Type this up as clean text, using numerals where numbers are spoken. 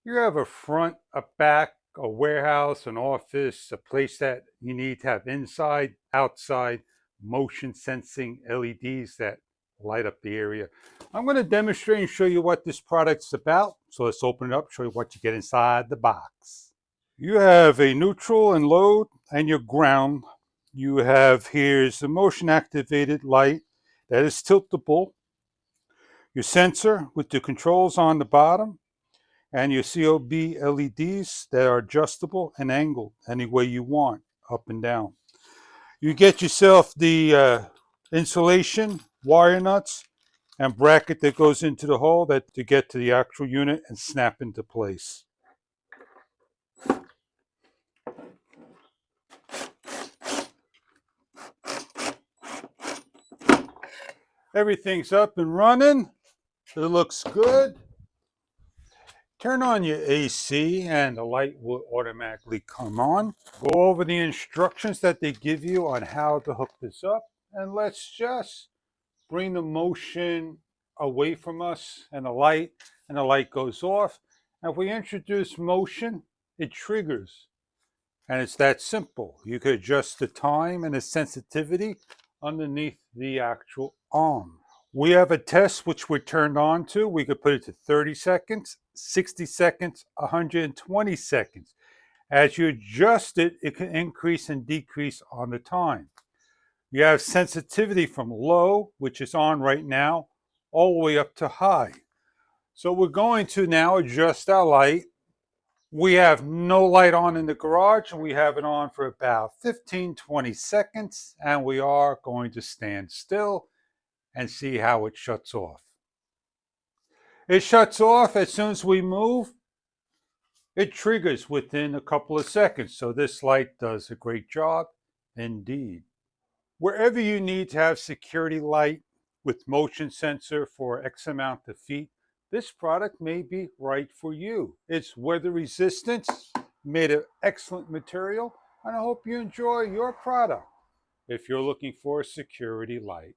You have a front, a back, a warehouse, an office, a place that you need to have inside, outside, motion sensing LEDs that light up the area. I'm going to demonstrate and show you what this product's about. So let's open it up, show you what you get inside the box. You have a neutral and load and your ground. You have here's the motion activated light that is tiltable. Your sensor with the controls on the bottom, and your COB LEDs that are adjustable and angled any way you want, up and down. You get yourself the insulation, wire nuts, and bracket that goes into the hole that to get to the actual unit and snap into place. Everything's up and running. It looks good. Turn on your AC and the light will automatically come on. Go over the instructions that they give you on how to hook this up, and let's just bring the motion away from us and the light goes off. And if we introduce motion, it triggers. And it's that simple. You could adjust the time and the sensitivity underneath the actual arm. We have a test which we're turned on to. We could put it to 30 seconds, 60 seconds, 120 seconds. As you adjust it, it can increase and decrease on the time. You have sensitivity from low, which is on right now, all the way up to high. So we're going to now adjust our light. We have no light on in the garage, and we have it on for about 15-20 seconds, and we are going to stand still and see how it shuts off. It shuts off as soon as we move. It triggers within a couple of seconds, so this light does a great job indeed. Wherever you need to have security light with motion sensor for X amount of feet, this product may be right for you. It's weather resistant, made of excellent material, and I hope you enjoy your product if you're looking for a security light.